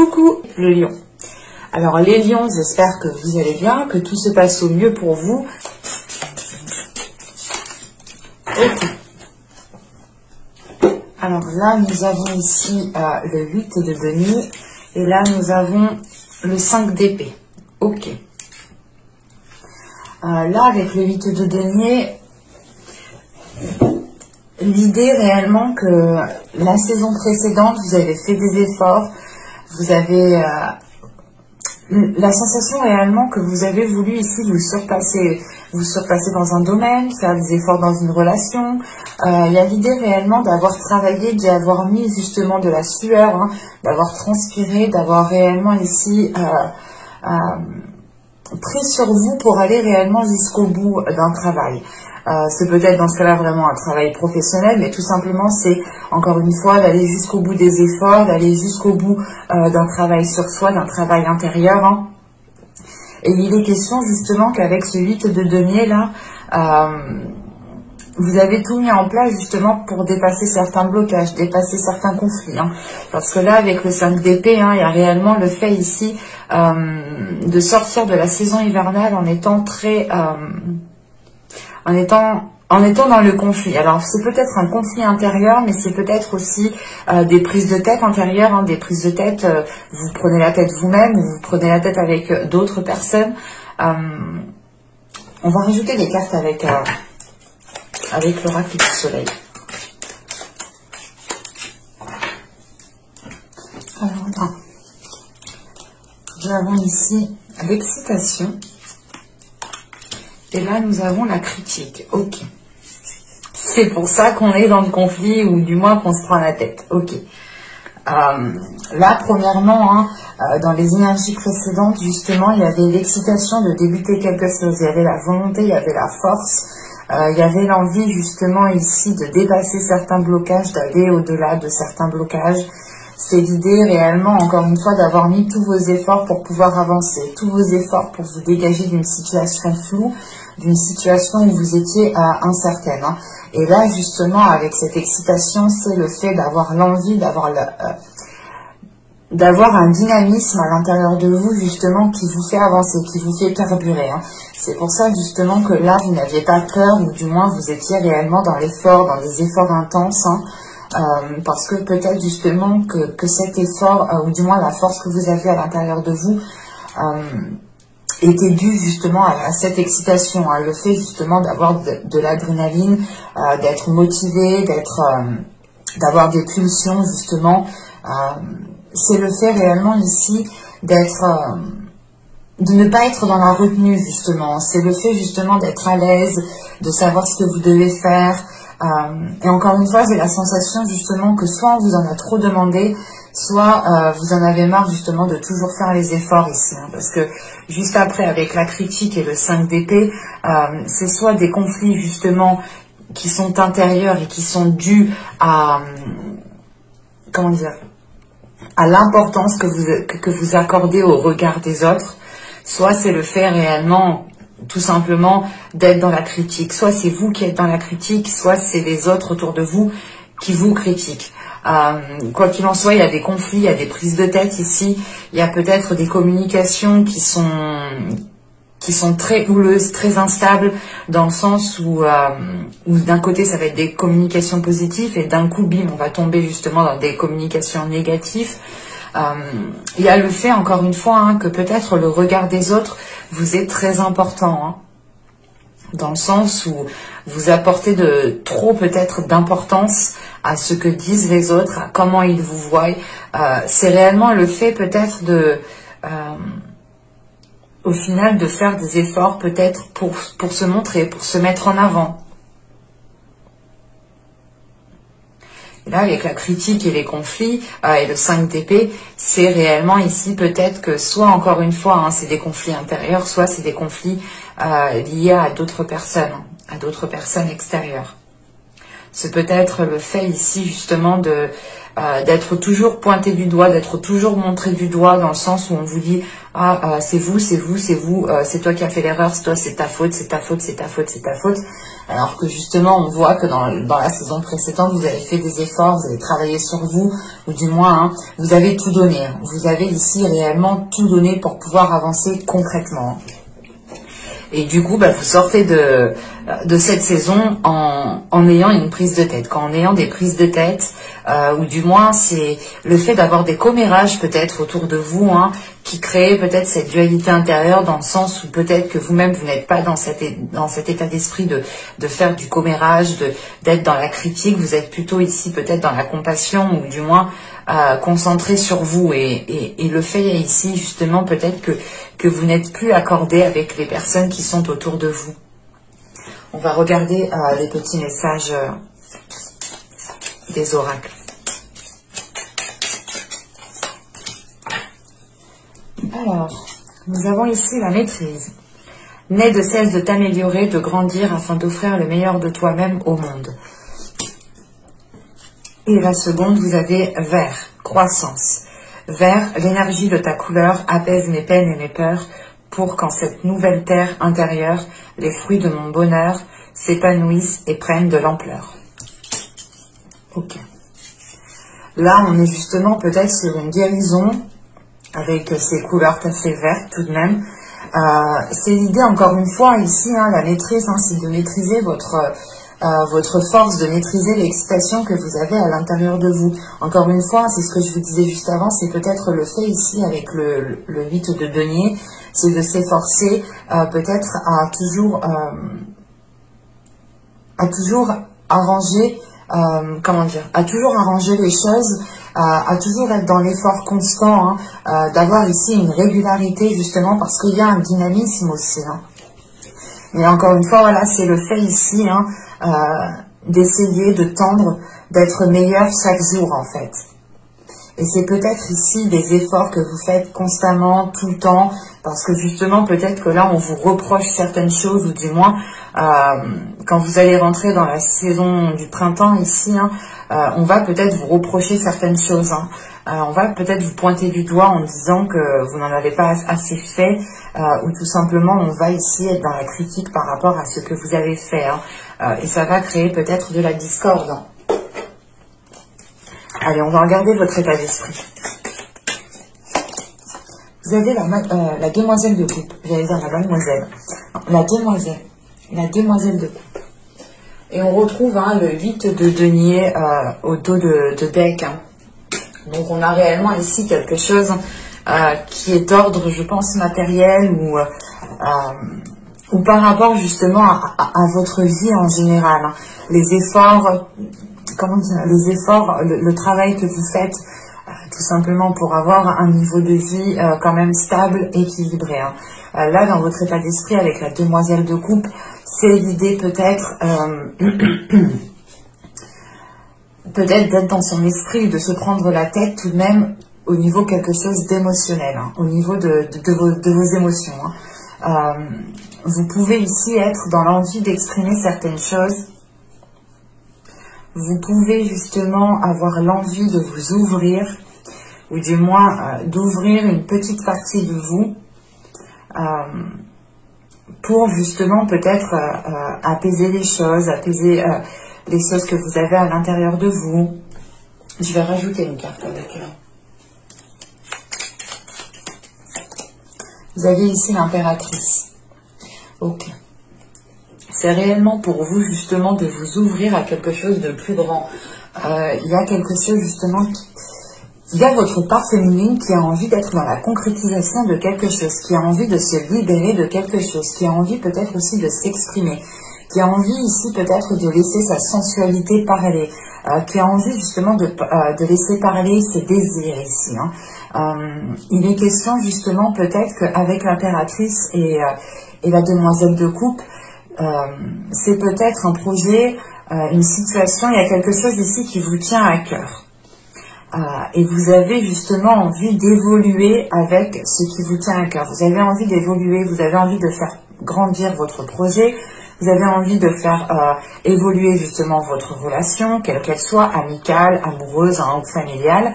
Coucou le lion. Alors les lions, j'espère que vous allez bien, que tout se passe au mieux pour vous. Ok. Alors là, nous avons ici le 8 de denier et là, nous avons le 5 d'épée. Ok. Là, avec le 8 de denier, l'idée réellement que la saison précédente, vous avez fait des efforts, vous avez la sensation réellement que vous avez voulu ici vous surpasser dans un domaine, faire des efforts dans une relation. Il y a l'idée réellement d'avoir travaillé, d'y avoir mis justement de la sueur, hein, d'avoir transpiré, d'avoir réellement ici pris sur vous pour aller réellement jusqu'au bout d'un travail. C'est peut-être dans ce cas-là vraiment un travail professionnel, mais tout simplement c'est encore une fois d'aller jusqu'au bout des efforts, d'aller jusqu'au bout d'un travail sur soi, d'un travail intérieur. Hein. Et il est question justement qu'avec ce 8 de denier là, vous avez tout mis en place justement pour dépasser certains blocages, dépasser certains conflits. Hein. Parce que là, avec le 5 d'épée, hein, il y a réellement le fait ici de sortir de la saison hivernale en étant très... en étant dans le conflit. Alors, c'est peut-être un conflit intérieur, mais c'est peut-être aussi des prises de tête intérieures, hein, des prises de tête, vous prenez la tête vous-même, ou vous prenez la tête avec d'autres personnes. On va rajouter des cartes avec l'oracle du soleil. Alors, là, nous avons ici l'excitation. Et là, nous avons la critique. Ok. C'est pour ça qu'on est dans le conflit, ou du moins qu'on se prend la tête. Ok. Là, premièrement, hein, dans les énergies précédentes, justement, il y avait l'excitation de débuter quelque chose. Il y avait la volonté, il y avait la force. Il y avait l'envie, justement, ici, de dépasser certains blocages, d'aller au-delà de certains blocages. C'est l'idée réellement, encore une fois, d'avoir mis tous vos efforts pour pouvoir avancer, tous vos efforts pour vous dégager d'une situation floue, d'une situation où vous étiez incertaine. Hein. Et là, justement, avec cette excitation, c'est le fait d'avoir l'envie, d'avoir un dynamisme à l'intérieur de vous, justement, qui vous fait avancer, qui vous fait perdurer. Hein. C'est pour ça, justement, que là, vous n'aviez pas peur, ou du moins, vous étiez réellement dans l'effort, dans des efforts intenses, hein. Parce que peut-être justement que cet effort, ou du moins la force que vous aviez à l'intérieur de vous, était due justement à cette excitation, hein, le fait justement d'avoir de l'adrénaline, d'être motivé, d'avoir des pulsions justement. C'est le fait réellement ici de ne pas être dans la retenue justement. C'est le fait justement d'être à l'aise, de savoir ce que vous devez faire. Et encore une fois, j'ai la sensation justement que soit on vous en a trop demandé, soit vous en avez marre justement de toujours faire les efforts ici. Hein, parce que juste après, avec la critique et le 5 d'épée, c'est soit des conflits justement qui sont intérieurs et qui sont dus à... comment dire, à l'importance que vous accordez au regard des autres, soit c'est le fait réellement... tout simplement d'être dans la critique. Soit c'est vous qui êtes dans la critique, soit c'est les autres autour de vous qui vous critiquent. Quoi qu'il en soit, il y a des conflits, il y a des prises de tête ici, il y a peut-être des communications qui sont très houleuses, très instables, dans le sens où d'un côté ça va être des communications positives et d'un coup, bim, on va tomber justement dans des communications négatives. Il y a le fait, encore une fois, hein, que peut-être le regard des autres vous est très important, hein, dans le sens où vous apportez trop peut-être d'importance à ce que disent les autres, à comment ils vous voient. C'est réellement le fait peut-être au final de faire des efforts peut-être pour se montrer, pour se mettre en avant. Et là, avec la critique et les conflits et le 5 d'épée, c'est réellement ici peut-être que soit, encore une fois, hein, c'est des conflits intérieurs, soit c'est des conflits liés à d'autres personnes extérieures. C'est peut-être le fait ici justement d'être toujours pointé du doigt, d'être toujours montré du doigt dans le sens où on vous dit « Ah, c'est vous, c'est toi qui as fait l'erreur, c'est ta faute, c'est ta faute, c'est ta faute, c'est ta faute ». Alors que justement, on voit que dans la saison précédente, vous avez fait des efforts, vous avez travaillé sur vous, ou du moins, hein, vous avez tout donné. Vous avez ici réellement tout donné pour pouvoir avancer concrètement. Et du coup, vous sortez de cette saison en ayant une prise de tête. En ayant des prises de tête, ou du moins, c'est le fait d'avoir des commérages peut-être autour de vous, hein, qui créent peut-être cette dualité intérieure dans le sens où peut-être que vous-même, vous n'êtes pas dans cet état d'esprit de faire du commérage, d'être dans la critique. Vous êtes plutôt ici peut-être dans la compassion ou du moins concentré sur vous. Et le fait ici, justement, peut-être que vous n'êtes plus accordé avec les personnes qui sont autour de vous. On va regarder les petits messages des oracles. Alors, nous avons ici la maîtrise. N'aie de cesse de t'améliorer, de grandir afin d'offrir le meilleur de toi-même au monde. Et la seconde, vous avez vert, croissance. Vert, l'énergie de ta couleur apaise mes peines et mes peurs pour qu'en cette nouvelle terre intérieure, les fruits de mon bonheur s'épanouissent et prennent de l'ampleur. Ok. Là, on est justement peut-être sur une guérison avec ces couleurs assez vertes tout de même. C'est l'idée, encore une fois, ici, hein, la maîtrise, hein, c'est de maîtriser votre force, de maîtriser l'excitation que vous avez à l'intérieur de vous. Encore une fois, c'est ce que je vous disais juste avant, c'est peut-être le fait ici avec le 8 de denier, c'est de s'efforcer peut-être à toujours arranger, à toujours arranger les choses, à toujours être dans l'effort constant, hein, d'avoir ici une régularité justement parce qu'il y a un dynamisme aussi. Hein. Mais encore une fois, voilà, c'est le fait ici, hein, d'essayer de tendre, d'être meilleur chaque jour en fait. Et c'est peut-être ici des efforts que vous faites constamment, tout le temps, parce que justement, peut-être que là, on vous reproche certaines choses, ou du moins, quand vous allez rentrer dans la saison du printemps ici, hein, on va peut-être vous reprocher certaines choses. Hein. On va peut-être vous pointer du doigt en disant que vous n'en avez pas assez fait, ou tout simplement, on va ici être dans la critique par rapport à ce que vous avez fait. Hein. Et ça va créer peut-être de la discorde. Hein. Allez, on va regarder votre état d'esprit. Vous avez la demoiselle de coupe. J'allais dire la mademoiselle. Non, la demoiselle de coupe. Et on retrouve hein, le 8 de denier au dos de deck. Hein. Donc on a réellement ici quelque chose qui est d'ordre, je pense, matériel ou par rapport justement à votre vie en général. Hein. Les efforts... Comment dire, les efforts, le travail que vous faites, tout simplement pour avoir un niveau de vie quand même stable, équilibré. Hein. Là, dans votre état d'esprit, avec la demoiselle de coupe, c'est l'idée peut-être d'être dans son esprit, de se prendre la tête tout de même au niveau quelque chose d'émotionnel, hein, au niveau de vos émotions. Hein. Vous pouvez ici être dans l'envie d'exprimer certaines choses. Vous pouvez justement avoir l'envie de vous ouvrir, ou du moins d'ouvrir une petite partie de vous pour justement peut-être apaiser les choses, apaiser les choses que vous avez à l'intérieur de vous. Je vais rajouter une carte avec elle. Vous avez ici l'impératrice. Ok. C'est réellement pour vous justement de vous ouvrir à quelque chose de plus grand. Il y a quelque chose justement il y a votre part féminine qui a envie d'être dans la concrétisation de quelque chose, qui a envie de se libérer de quelque chose, qui a envie peut-être aussi de s'exprimer, qui a envie ici peut-être de laisser sa sensualité parler, qui a envie justement de laisser parler ses désirs ici. Hein. Il est question justement peut-être qu'avec l'impératrice et la demoiselle de coupe, c'est peut-être un projet, une situation, il y a quelque chose ici qui vous tient à cœur. Et vous avez justement envie d'évoluer avec ce qui vous tient à cœur. Vous avez envie d'évoluer, vous avez envie de faire grandir votre projet, vous avez envie de faire évoluer justement votre relation, quelle qu'elle soit, amicale, amoureuse, hein, ou familiale.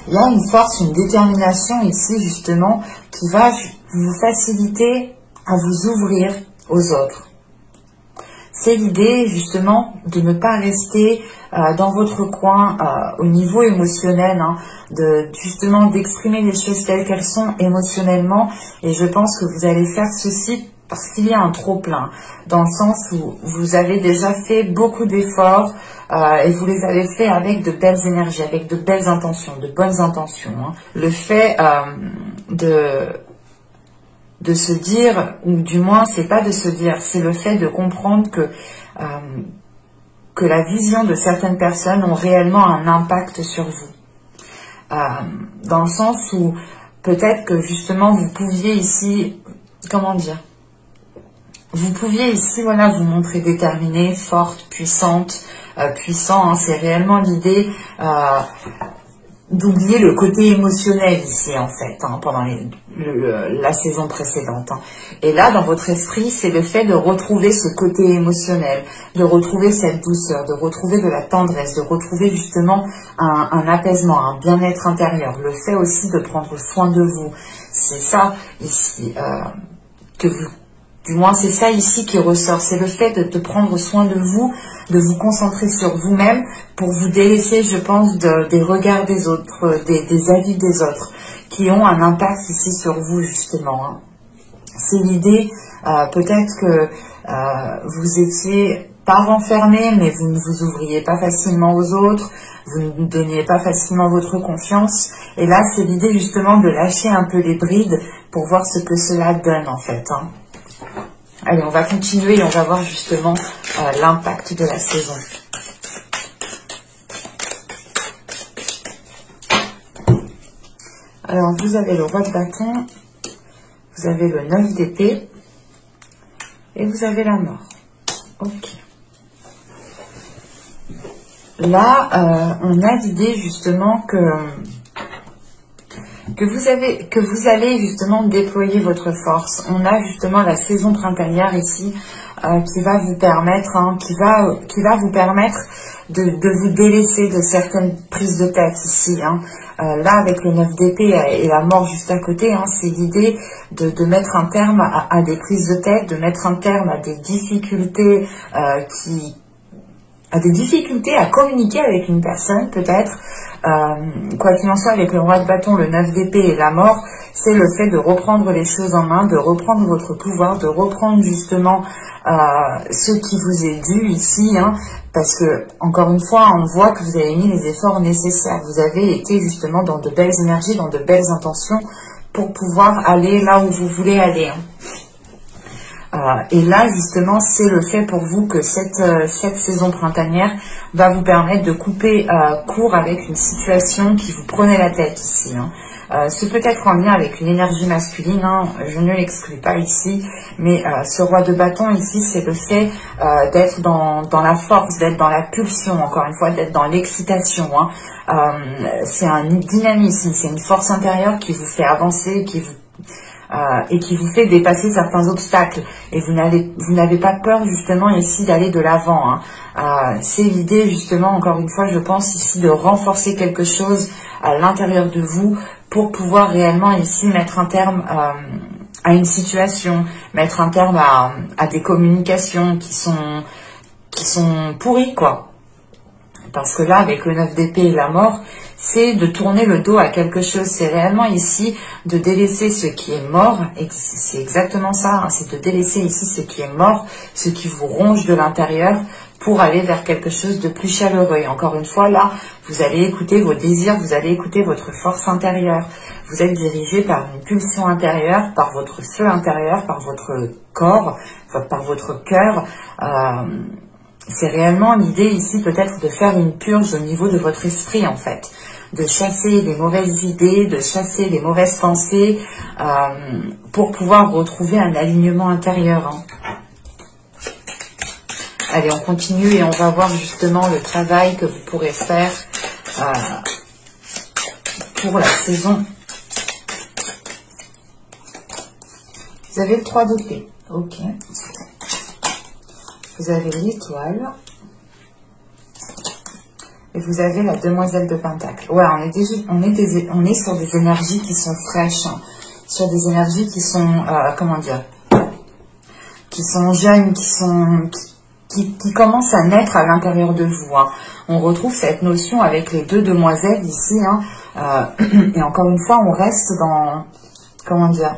Il y a une force, une détermination ici justement qui va vous faciliter à vous ouvrir aux autres. C'est l'idée justement de ne pas rester dans votre coin au niveau émotionnel, hein, justement d'exprimer les choses telles qu'elles sont émotionnellement. Et je pense que vous allez faire ceci parce qu'il y a un trop-plein, dans le sens où vous avez déjà fait beaucoup d'efforts et vous les avez fait avec de belles énergies, avec de belles intentions, de bonnes intentions. Hein. Le fait de se dire, ou du moins c'est pas de se dire, c'est le fait de comprendre que la vision de certaines personnes ont réellement un impact sur vous. Dans le sens où peut-être que justement vous pouviez ici, comment dire, vous pouviez ici, voilà, vous montrer déterminée, forte, puissante, puissant, hein, c'est réellement l'idée d'oublier le côté émotionnel ici, en fait, hein, pendant la saison précédente. Hein. Et là, dans votre esprit, c'est le fait de retrouver ce côté émotionnel, de retrouver cette douceur, de retrouver de la tendresse, de retrouver justement un apaisement, un bien-être intérieur, le fait aussi de prendre soin de vous. C'est ça, ici, que vous... Du moins, c'est ça ici qui ressort. C'est le fait de prendre soin de vous concentrer sur vous-même pour vous délaisser, je pense, des regards des autres, des avis des autres, qui ont un impact ici sur vous, justement. Hein. C'est l'idée, peut-être que vous étiez pas renfermé, mais vous ne vous ouvriez pas facilement aux autres, vous ne donniez pas facilement votre confiance. Et là, c'est l'idée, justement, de lâcher un peu les brides pour voir ce que cela donne, en fait. Hein. Allez, on va continuer et on va voir justement l'impact de la saison. Alors, vous avez le roi de bâton, vous avez le 9 d'épée et vous avez la mort. Ok. Là, on a l'idée justement que vous allez justement déployer votre force. On a justement la saison printanière ici qui va vous permettre, qui va vous permettre de vous délaisser de certaines prises de tête ici. Hein. Là, avec le 9 d'épée et la mort juste à côté, hein, c'est l'idée de mettre un terme à des prises de tête, de mettre un terme à des difficultés à communiquer avec une personne, peut-être. Quoi qu'il en soit, avec le roi de bâton, le 9 d'épée et la mort, c'est le fait de reprendre les choses en main, de reprendre votre pouvoir, de reprendre justement ce qui vous est dû ici, hein, parce que, encore une fois, on voit que vous avez mis les efforts nécessaires. Vous avez été justement dans de belles énergies, dans de belles intentions pour pouvoir aller là où vous voulez aller. Hein. Et là, justement, c'est le fait pour vous que cette saison printanière va vous permettre de couper court avec une situation qui vous prenait la tête ici. Hein. C'est peut-être en lien avec une énergie masculine, hein, je ne l'exclus pas ici, mais ce roi de bâton ici, c'est le fait d'être dans la force, d'être dans la pulsion, encore une fois, d'être dans l'excitation. Hein. C'est un dynamisme, c'est une force intérieure qui vous fait avancer, et qui vous fait dépasser certains obstacles. Et vous n'avez pas peur justement ici d'aller de l'avant. Hein. C'est l'idée justement, encore une fois, je pense ici de renforcer quelque chose à l'intérieur de vous pour pouvoir réellement ici mettre un terme à une situation, mettre un terme à des communications qui sont pourries, quoi. Parce que là, avec le 9 d'épée et la mort, c'est de tourner le dos à quelque chose. C'est réellement ici de délaisser ce qui est mort. Et c'est exactement ça. Hein, c'est de délaisser ici ce qui est mort, ce qui vous ronge de l'intérieur pour aller vers quelque chose de plus chaleureux. Et encore une fois, là, vous allez écouter vos désirs, vous allez écouter votre force intérieure. Vous êtes dirigé par une pulsion intérieure, par votre feu intérieur, par votre corps, par votre cœur. C'est réellement l'idée ici peut-être de faire une purge au niveau de votre esprit en fait, de chasser les mauvaises idées, de chasser les mauvaises pensées pour pouvoir retrouver un alignement intérieur. Hein. Allez, on continue et on va voir justement le travail que vous pourrez faire pour la saison. Vous avez le 3 d'épée, ok. Vous avez l'étoile. Et vous avez la demoiselle de Pentacle. Ouais, on est sur des énergies qui sont fraîches. Hein, sur des énergies qui sont, comment dire, qui sont jeunes, qui commence à naître à l'intérieur de vous. Hein. On retrouve cette notion avec les deux demoiselles ici. Hein, et encore une fois, on reste dans, comment dire,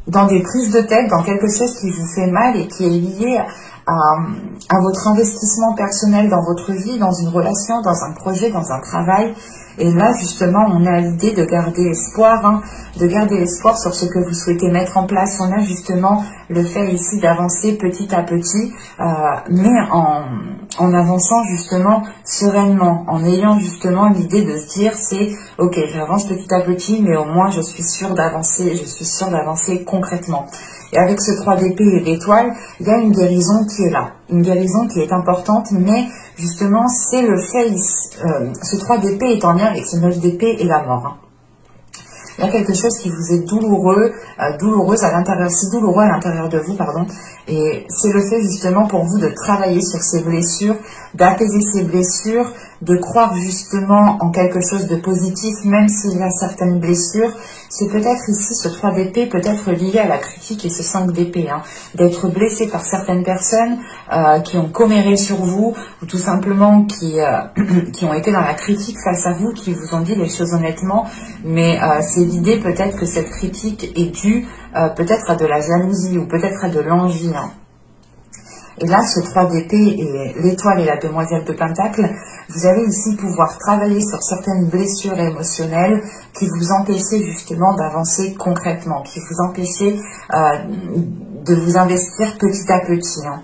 dans des prises de tête, dans quelque chose qui vous fait mal et qui est lié à votre investissement personnel dans votre vie, dans une relation, dans un projet, dans un travail. Et là, justement, on a l'idée de garder espoir, hein, de garder espoir sur ce que vous souhaitez mettre en place. On a justement le fait ici d'avancer petit à petit, mais en avançant justement sereinement, en ayant justement l'idée de se dire c'est ok, j'avance petit à petit, mais au moins je suis sûre d'avancer, concrètement. Et avec ce 3 d'épée et l'étoile, il y a une guérison qui est là, une guérison qui est importante, mais justement c'est le fait, ce 3 d'épée est en lien avec ce 9 d'épée et la mort. Hein. Il y a quelque chose qui vous est douloureux, douloureuse à l'intérieur, si douloureux à l'intérieur de vous, pardon. Et c'est le fait justement pour vous de travailler sur ces blessures, d'apaiser ces blessures, de croire justement en quelque chose de positif, même s'il y a certaines blessures. C'est peut-être ici, ce 3 d'épée, peut-être lié à la critique et ce 5 d'épée, hein, d'être blessé par certaines personnes qui ont comméré sur vous, ou tout simplement qui ont été dans la critique face à vous, qui vous ont dit les choses honnêtement, mais c'est l'idée peut-être que cette critique est due peut-être à de la jalousie ou peut-être à de l'envie. Hein. Et là, ce 3 d'épée et l'étoile et la demoiselle de Pentacle, vous allez ici pouvoir travailler sur certaines blessures émotionnelles qui vous empêchaient justement d'avancer concrètement, qui vous empêchaient de vous investir petit à petit. Hein.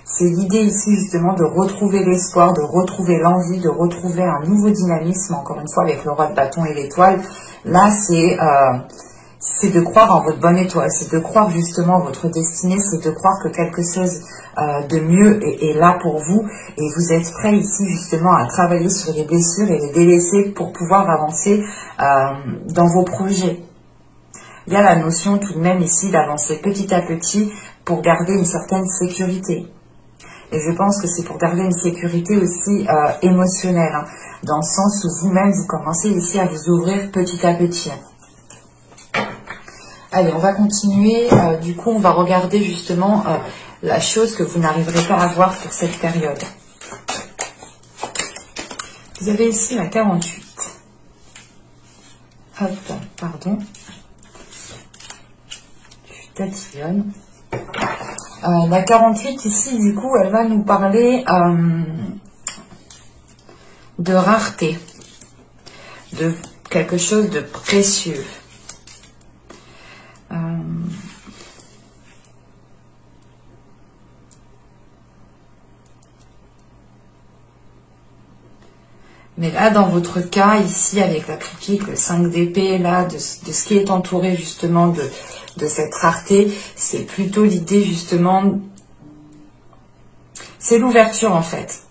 C'est l'idée ici justement de retrouver l'espoir, de retrouver l'envie, de retrouver un nouveau dynamisme, encore une fois avec le roi de bâton et l'étoile. Là, c'est de croire en votre bonne étoile, c'est de croire justement en votre destinée, c'est de croire que quelque chose de mieux est là pour vous et vous êtes prêt ici justement à travailler sur les blessures et les délaisser pour pouvoir avancer dans vos projets. Il y a la notion tout de même ici d'avancer petit à petit pour garder une certaine sécurité. Et je pense que c'est pour garder une sécurité aussi émotionnelle, hein, dans le sens où vous-même vous commencez ici à vous ouvrir petit à petit. Allez, on va continuer. Du coup, on va regarder justement la chose que vous n'arriverez pas à voir pour cette période. Vous avez ici la 48. Hop, pardon. Je tatillonne. La 48 ici, du coup, elle va nous parler de rareté, de quelque chose de précieux. Mais là, dans votre cas, ici, avec la critique, le 5 d'épée, là, de ce qui est entouré justement de cette rareté, c'est plutôt l'idée justement, c'est l'ouverture en fait.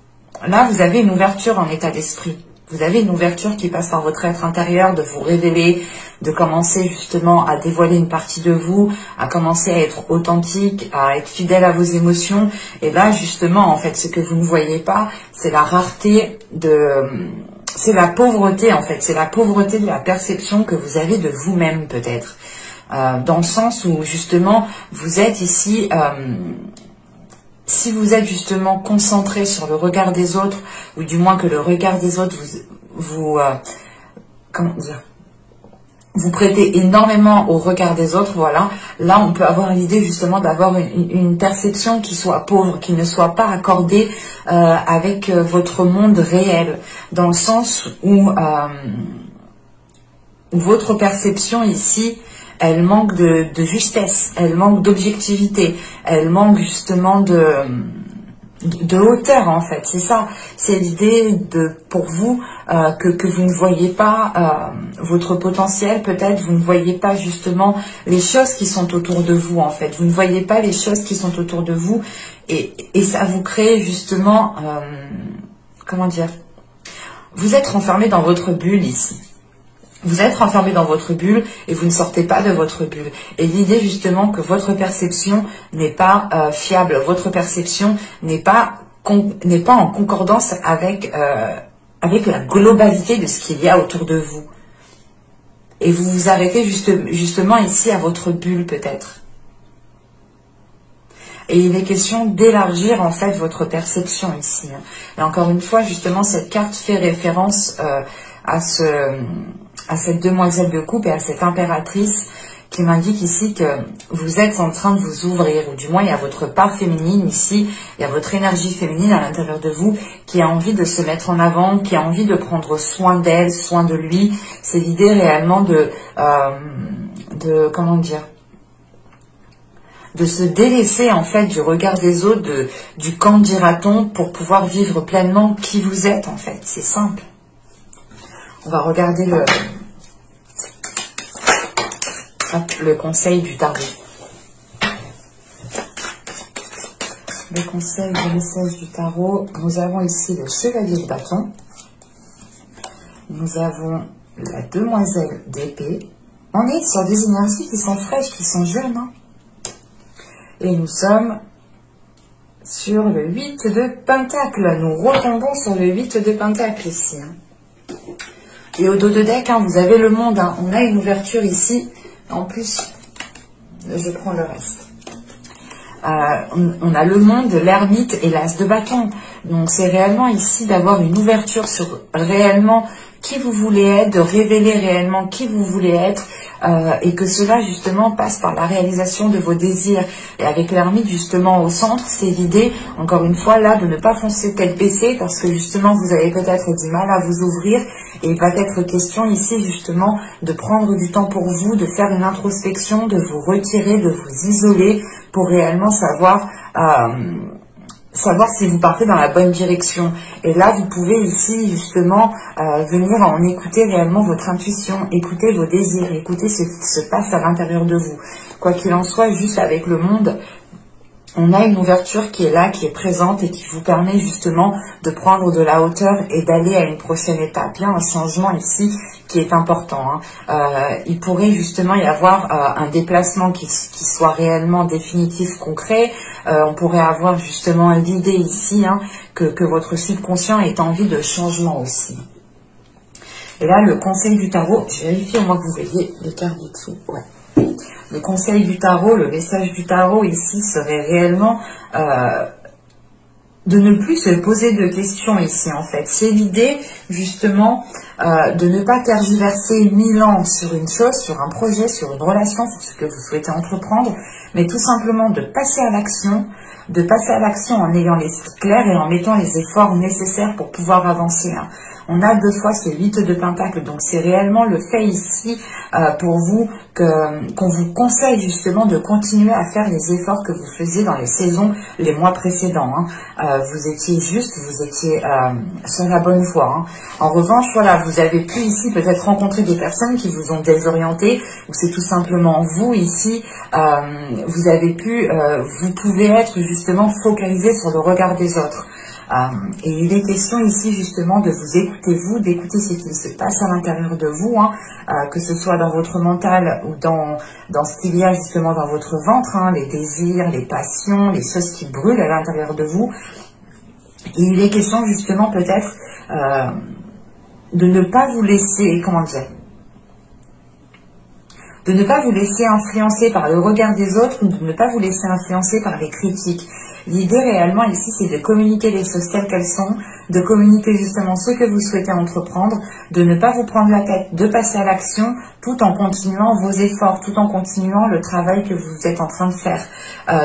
Là, vous avez une ouverture en état d'esprit. Vous avez une ouverture qui passe par votre être intérieur, de vous révéler, de commencer justement à dévoiler une partie de vous, à commencer à être authentique, à être fidèle à vos émotions. Et là, justement, en fait, ce que vous ne voyez pas, c'est la rareté c'est la pauvreté, en fait. C'est la pauvreté de la perception que vous avez de vous-même, peut-être. Dans le sens où, justement, vous êtes ici... si vous êtes justement concentré sur le regard des autres, ou du moins que le regard des autres comment dire, vous prêtez énormément au regard des autres, voilà, là on peut avoir l'idée justement d'avoir une perception qui soit pauvre, qui ne soit pas accordée avec votre monde réel, dans le sens où votre perception ici, elle manque de justesse, elle manque d'objectivité, elle manque justement de hauteur en fait. C'est ça, c'est l'idée pour vous que vous ne voyez pas votre potentiel, peut-être vous ne voyez pas justement les choses qui sont autour de vous en fait. Vous ne voyez pas les choses qui sont autour de vous et ça vous crée justement, comment dire, vous êtes renfermé dans votre bulle ici. Vous êtes renfermé dans votre bulle et vous ne sortez pas de votre bulle. Et l'idée justement que votre perception n'est pas fiable, votre perception n'est pas en concordance avec la globalité de ce qu'il y a autour de vous. Et vous vous arrêtez justement ici à votre bulle peut-être. Et il est question d'élargir en fait votre perception ici. Et encore une fois, justement, cette carte fait référence à cette demoiselle de coupe et à cette impératrice qui m'indique ici que vous êtes en train de vous ouvrir, ou du moins il y a votre part féminine ici, il y a votre énergie féminine à l'intérieur de vous qui a envie de se mettre en avant, qui a envie de prendre soin d'elle, soin de lui. C'est l'idée réellement de comment dire, de se délaisser en fait du regard des autres, du qu'en dira-t-on, pour pouvoir vivre pleinement qui vous êtes en fait. C'est simple. On va regarder le conseil du tarot. Le conseil de message du tarot. Nous avons ici le chevalier de bâton. Nous avons la demoiselle d'épée. On est sur des énergies qui sont fraîches, qui sont jeunes. Hein. Et nous sommes sur le 8 de Pentacle. Nous retombons sur le 8 de Pentacle ici. Hein. Et au dos de deck, hein, vous avez le monde. Hein. On a une ouverture ici. En plus, je prends le reste. On a le monde, l'ermite et l'as de bâton. Donc c'est réellement ici d'avoir une ouverture sur réellement qui vous voulez être, de révéler réellement qui vous voulez être, et que cela justement passe par la réalisation de vos désirs. Et avec l'ermite justement au centre, c'est l'idée, encore une fois là, de ne pas foncer tête baissée, parce que justement vous avez peut-être du mal à vous ouvrir, et il va être question ici justement de prendre du temps pour vous, de faire une introspection, de vous retirer, de vous isoler, pour réellement savoir si vous partez dans la bonne direction. Et là, vous pouvez ici, justement, venir en écouter réellement votre intuition, écouter vos désirs, écouter ce qui se passe à l'intérieur de vous. Quoi qu'il en soit, juste avec le monde, on a une ouverture qui est là, qui est présente et qui vous permet justement de prendre de la hauteur et d'aller à une prochaine étape. Il y a un changement ici qui est important. Hein. Il pourrait justement y avoir un déplacement qui soit réellement définitif, concret. On pourrait avoir justement l'idée ici que votre subconscient ait envie de changement aussi. Et là, le conseil du tarot, je vérifie au moins que vous voyez les cartes du dessous. Ouais. Le conseil du tarot, le message du tarot ici serait réellement de ne plus se poser de questions ici en fait. C'est l'idée justement de ne pas tergiverser 1000 ans sur une chose, sur un projet, sur une relation, sur ce que vous souhaitez entreprendre, mais tout simplement de passer à l'action, en ayant l'esprit clair et en mettant les efforts nécessaires pour pouvoir avancer. Hein. On a deux fois ce 8 de Pentacle, donc c'est réellement le fait ici pour vous qu'on vous conseille justement de continuer à faire les efforts que vous faisiez dans les saisons, les mois précédents. Hein. Vous étiez juste, vous étiez sur la bonne voie. Hein. En revanche, voilà, vous avez pu ici peut-être rencontrer des personnes qui vous ont désorienté, ou c'est tout simplement vous ici, vous avez pu, vous pouvez être justement focalisé sur le regard des autres. Et il est question ici justement de vous écouter vous, d'écouter ce qui se passe à l'intérieur de vous, hein, que ce soit dans votre mental ou dans ce qu'il y a justement dans votre ventre, hein, les désirs, les passions, les choses qui brûlent à l'intérieur de vous. Et il est question justement peut-être de ne pas vous laisser, comment dire, de ne pas vous laisser influencer par le regard des autres, ou de ne pas vous laisser influencer par les critiques. L'idée réellement ici, c'est de communiquer les choses telles qu'elles sont, de communiquer justement ce que vous souhaitez entreprendre, de ne pas vous prendre la tête, de passer à l'action, tout en continuant vos efforts, tout en continuant le travail que vous êtes en train de faire,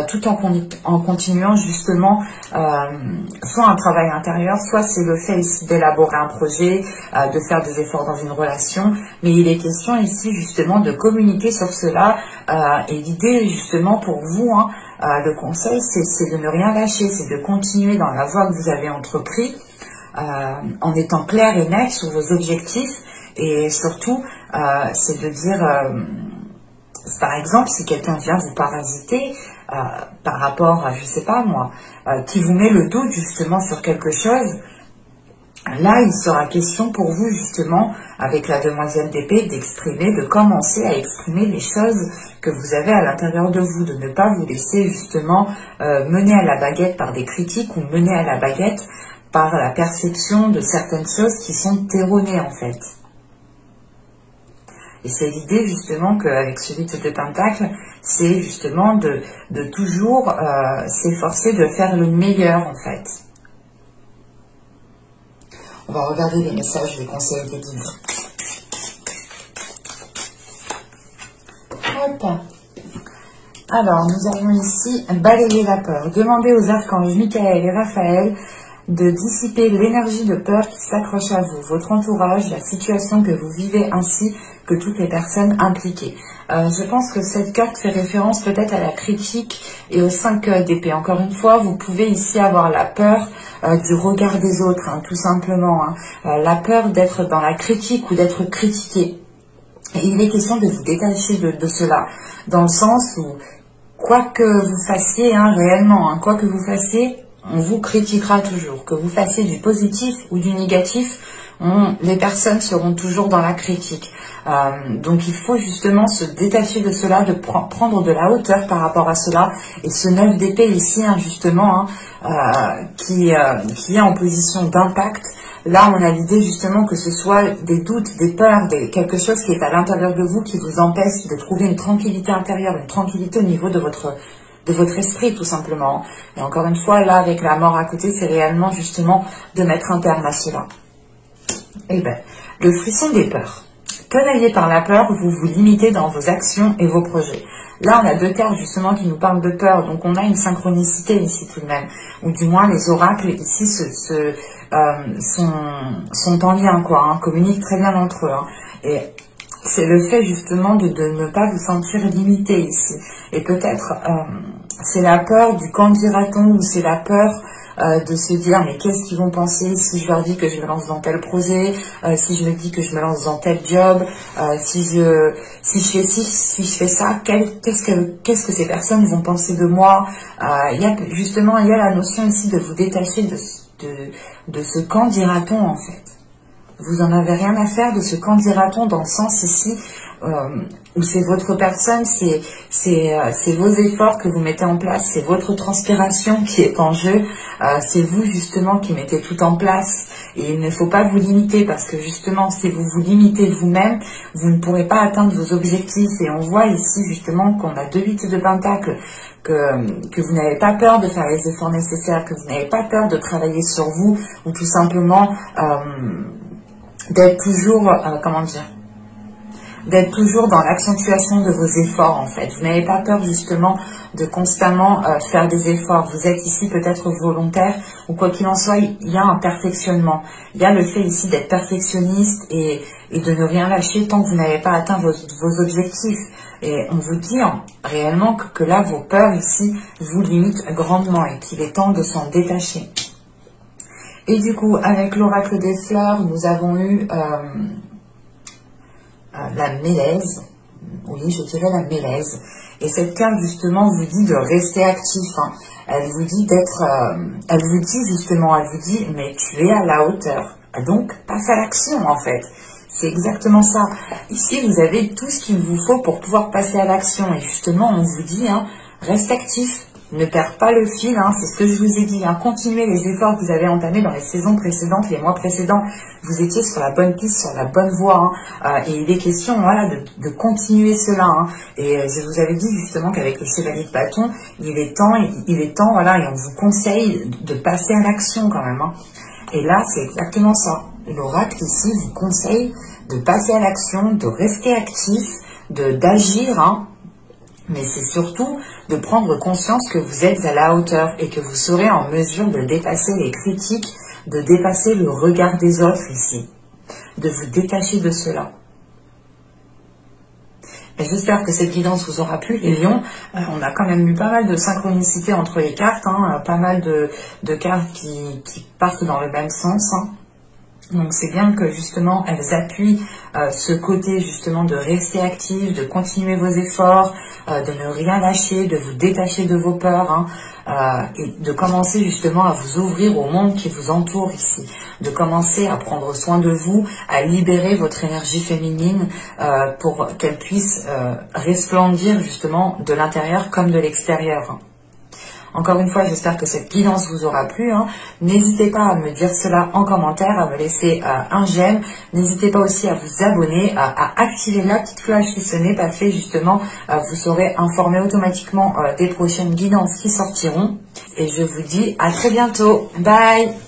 tout en continuant justement soit un travail intérieur, soit c'est le fait ici d'élaborer un projet, de faire des efforts dans une relation, mais il est question ici justement de communiquer sur cela, et l'idée justement pour vous, hein, le conseil, c'est de ne rien lâcher, c'est de continuer dans la voie que vous avez entrepris, en étant clair et net sur vos objectifs, et surtout, c'est de dire, par exemple, si quelqu'un vient vous parasiter par rapport à, je sais pas moi, qui vous met le doute justement sur quelque chose, là, il sera question pour vous, justement, avec la demoiselle d'épée, d'exprimer, de commencer à exprimer les choses que vous avez à l'intérieur de vous, de ne pas vous laisser, justement, mener à la baguette par des critiques ou mener à la baguette par la perception de certaines choses qui sont erronées, en fait. Et c'est l'idée justement qu'avec ce 8 de Pentacle, c'est justement de toujours s'efforcer de faire le meilleur en fait. On va regarder les messages, les conseils des guides. Hop. Alors, nous avons ici balayer la peur. Demandez aux archanges Michael et Raphaël de dissiper l'énergie de peur qui s'accroche à vous, votre entourage, la situation que vous vivez ainsi que toutes les personnes impliquées. Je pense que cette carte fait référence peut-être à la critique et aux 5 d'épée. Encore une fois, vous pouvez ici avoir la peur du regard des autres, hein, tout simplement. La peur d'être dans la critique ou d'être critiqué. Et il est question de vous détacher de cela, dans le sens où, quoi que vous fassiez, hein, réellement, hein, quoi que vous fassiez, on vous critiquera toujours. Que vous fassiez du positif ou du négatif, les personnes seront toujours dans la critique. Donc il faut justement se détacher de cela, de prendre de la hauteur par rapport à cela. Et ce 9 d'épée ici, hein, justement, hein, qui est en position d'impact. Là, on a l'idée justement que ce soit des doutes, des peurs, quelque chose qui est à l'intérieur de vous qui vous empêche de trouver une tranquillité intérieure, une tranquillité au niveau de votre esprit, tout simplement. Et encore une fois, là, avec la mort à côté, c'est réellement justement de mettre un terme à cela. Eh bien, le frisson des peurs. Tenaillé par la peur, vous vous limitez dans vos actions et vos projets. Là, on a 2 cartes justement qui nous parlent de peur, donc on a une synchronicité ici tout de même, ou du moins les oracles ici sont en lien, quoi, hein, communiquent très bien entre eux. Hein. Et c'est le fait justement de ne pas vous sentir limité ici. Et peut-être c'est la peur du quand dira-t-on, ou c'est la peur de se dire mais qu'est-ce qu'ils vont penser si je leur dis que je me lance dans tel projet, si je me dis que je me lance dans tel job, si je fais ci, si je fais ça, qu'est-ce que ces personnes vont penser de moi. Il y a la notion ici de vous détacher de ce quand dira-t-on en fait. Vous en avez rien à faire de ce quand dira-t-on, dans le sens ici où c'est votre personne, c'est vos efforts que vous mettez en place, c'est votre transpiration qui est en jeu, c'est vous justement qui mettez tout en place. Et il ne faut pas vous limiter, parce que justement si vous vous limitez vous-même, vous ne pourrez pas atteindre vos objectifs. Et on voit ici justement qu'on a 2 8 de Pentacle, que vous n'avez pas peur de faire les efforts nécessaires, que vous n'avez pas peur de travailler sur vous, ou tout simplement d'être toujours, d'être toujours dans l'accentuation de vos efforts en fait. Vous n'avez pas peur justement de constamment faire des efforts. Vous êtes ici peut-être volontaire, ou quoi qu'il en soit, il y a un perfectionnement. Il y a le fait ici d'être perfectionniste et de ne rien lâcher tant que vous n'avez pas atteint vos objectifs. Et on vous dit réellement que là, vos peurs ici vous limitent grandement et qu'il est temps de s'en détacher. Et du coup, avec l'oracle des fleurs, nous avons eu la mélèze. Oui, je dirais la mélèze. Et cette carte, justement, vous dit de rester actif. Hein. Elle vous dit elle vous dit, mais tu es à la hauteur. Donc, passe à l'action, en fait. C'est exactement ça. Ici, vous avez tout ce qu'il vous faut pour pouvoir passer à l'action. Et justement, on vous dit, hein, reste actif. Ne perds pas le fil, hein, c'est ce que je vous ai dit. Hein. Continuez les efforts que vous avez entamés dans les saisons précédentes, les mois précédents. Vous étiez sur la bonne piste, sur la bonne voie. Hein. Et il est question voilà, de continuer cela. Hein. Et je vous avais dit justement qu'avec le chevalier de bâton, il est temps, voilà, et on vous conseille de passer à l'action quand même. Hein. Et là, c'est exactement ça. L'oracle ici vous conseille de passer à l'action, de rester actif, d'agir, hein. Mais c'est surtout de prendre conscience que vous êtes à la hauteur et que vous serez en mesure de dépasser les critiques, de dépasser le regard des autres ici, de vous détacher de cela. Et j'espère que cette guidance vous aura plu, les lions. On a quand même eu pas mal de synchronicité entre les cartes, hein, pas mal de cartes qui partent dans le même sens. Hein. Donc c'est bien que justement elles appuient ce côté justement de rester actif, de continuer vos efforts, de ne rien lâcher, de vous détacher de vos peurs, hein, et de commencer justement à vous ouvrir au monde qui vous entoure ici, de commencer à prendre soin de vous, à libérer votre énergie féminine pour qu'elle puisse resplendir justement de l'intérieur comme de l'extérieur. Encore une fois, j'espère que cette guidance vous aura plu. N'hésitez pas à me dire cela en commentaire, à me laisser un j'aime. N'hésitez pas aussi à vous abonner, à activer la petite cloche si ce n'est pas fait justement. Vous serez informé automatiquement des prochaines guidances qui sortiront. Et je vous dis à très bientôt. Bye!